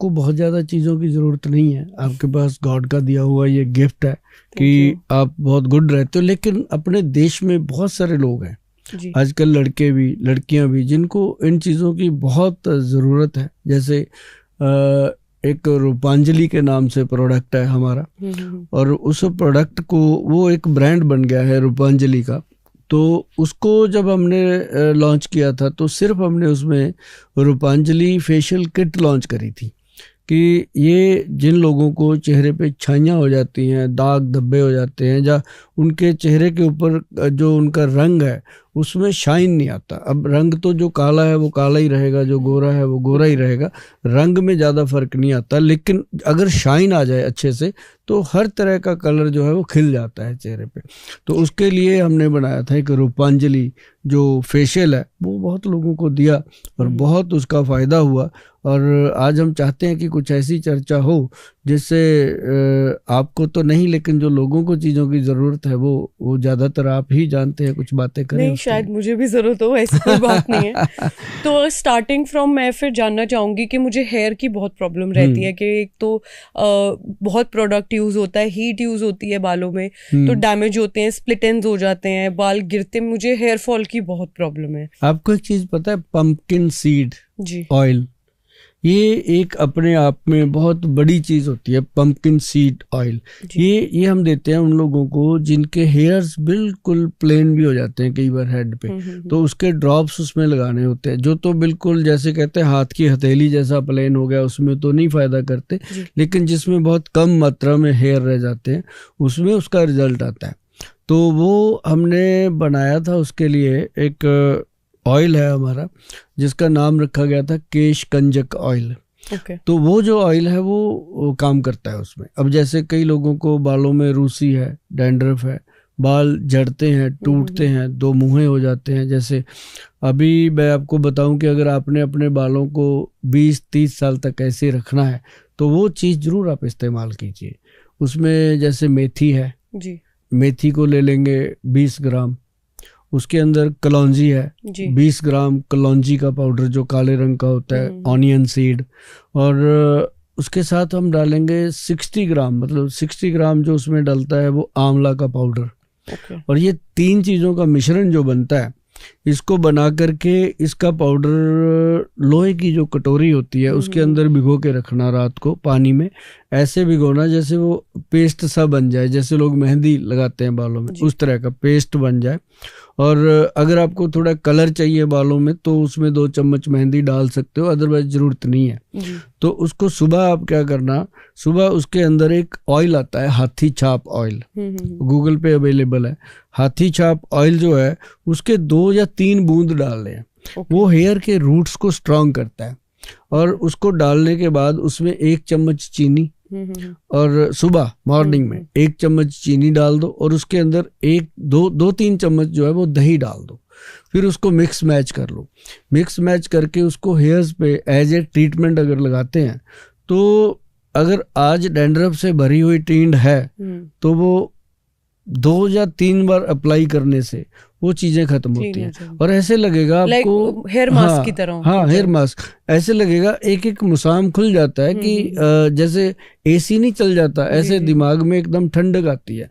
आपको बहुत ज़्यादा चीज़ों की ज़रूरत नहीं है, आपके पास गॉड का दिया हुआ ये गिफ्ट है कि आप बहुत गुड रहते हो। लेकिन अपने देश में बहुत सारे लोग हैं आजकल, लड़के भी लड़कियां भी, जिनको इन चीज़ों की बहुत ज़रूरत है। जैसे एक रूपांजलि के नाम से प्रोडक्ट है हमारा, और उस प्रोडक्ट को, वो एक ब्रांड बन गया है रूपांजलि का। तो उसको जब हमने लॉन्च किया था तो सिर्फ हमने उसमें रूपांजलि फेशियल किट लॉन्च करी थी कि ये जिन लोगों को चेहरे पे छाइयाँ हो जाती हैं, दाग धब्बे हो जाते हैं, या उनके चेहरे के ऊपर जो उनका रंग है उसमें शाइन नहीं आता। अब रंग तो जो काला है वो काला ही रहेगा, जो गोरा है वो गोरा ही रहेगा, रंग में ज़्यादा फर्क नहीं आता। लेकिन अगर शाइन आ जाए अच्छे से तो हर तरह का कलर जो है वो खिल जाता है चेहरे पे। तो उसके लिए हमने बनाया था एक रूपांजलि जो फेशियल है, वो बहुत लोगों को दिया और बहुत उसका फ़ायदा हुआ। और आज हम चाहते हैं कि कुछ ऐसी चर्चा हो जिससे आपको तो नहीं, लेकिन जो लोगों को चीज़ों की ज़रूरत है वो ज़्यादातर आप ही जानते हैं, कुछ बातें करें। नहीं, शायद मुझे भी ज़रूरत हो, ऐसी कोई बात नहीं है। तो स्टार्टिंग फ्रॉम, मैं फिर जानना चाहूँगी कि मुझे हेयर की बहुत प्रॉब्लम रहती है कि एक तो बहुत प्रोडक्ट यूज़ होता है, हीट यूज़ होती है बालों में, तो डैमेज होते हैं, स्प्लिट एंड्स हो जाते हैं, बाल गिरते, मुझे हेयर फॉल की बहुत प्रॉब्लम है। आपको एक चीज़ पता है, पंपकिन सीड ऑयल, ये एक अपने आप में बहुत बड़ी चीज़ होती है। पंपकिन सीड ऑयल ये हम देते हैं उन लोगों को जिनके हेयर्स बिल्कुल प्लेन भी हो जाते हैं कई बार हेड पे, तो उसके ड्रॉप्स उसमें लगाने होते हैं। जो तो बिल्कुल जैसे कहते हैं हाथ की हथेली जैसा प्लेन हो गया, उसमें तो नहीं फ़ायदा करते, लेकिन जिसमें बहुत कम मात्रा में हेयर रह जाते हैं उसमें उसका रिजल्ट आता है। तो वो हमने बनाया था, उसके लिए एक ऑयल है हमारा जिसका नाम रखा गया था केशकंजक ऑयल। तो वो जो ऑयल है वो काम करता है उसमें। अब जैसे कई लोगों को बालों में रूसी है, डैंड्रफ है, बाल झड़ते हैं, टूटते हैं, दो मुँहे हो जाते हैं। जैसे अभी मैं आपको बताऊं कि अगर आपने अपने बालों को 20-30 साल तक ऐसे रखना है तो वो चीज़ ज़रूर आप इस्तेमाल कीजिए। उसमें जैसे मेथी है, मेथी को ले लेंगे 20 ग्राम, उसके अंदर कलौंजी है 20 ग्राम, कलौंजी का पाउडर जो काले रंग का होता है, ऑनियन सीड, और उसके साथ हम डालेंगे 60 ग्राम, मतलब 60 ग्राम जो उसमें डलता है वो आंवला का पाउडर। और ये 3 चीज़ों का मिश्रण जो बनता है, इसको बना करके इसका पाउडर लोहे की जो कटोरी होती है उसके अंदर भिगो के रखना रात को पानी में, ऐसे भिगोना जैसे वो पेस्ट सा बन जाए, जैसे लोग मेहंदी लगाते हैं बालों में उस तरह का पेस्ट बन जाए। और अगर आपको थोड़ा कलर चाहिए बालों में तो उसमें 2 चम्मच मेहंदी डाल सकते हो, अदरवाइज ज़रूरत नहीं है। तो उसको सुबह आप क्या करना, सुबह उसके अंदर एक ऑयल आता है हाथी छाप ऑयल, गूगल पे अवेलेबल है। हाथी छाप ऑयल जो है उसके 2 या 3 बूंद डाल लें, वो हेयर के रूट्स को स्ट्रॉन्ग करता है। और उसको डालने के बाद उसमें 1 चम्मच चीनी, और सुबह मॉर्निंग में 1 चम्मच चीनी डाल दो, और उसके अंदर 2-3 चम्मच जो है वो दही डाल दो। फिर उसको मिक्स मैच कर लो। मिक्स मैच करके उसको हेयर्स पे एज ए ट्रीटमेंट अगर लगाते हैं तो अगर आज डैंड्रफ से भरी हुई टींड है तो वो 2 या 3 बार अप्लाई करने से वो चीजें खत्म होती हैं। और ऐसे लगेगा आपको हेयर मास्क की तरह। हाँ, हेयर मास्क ऐसे लगेगा, एक मुसाम खुल जाता है कि जैसे एसी नहीं चल जाता, ऐसे दिमाग में एकदम ठंडक आती है।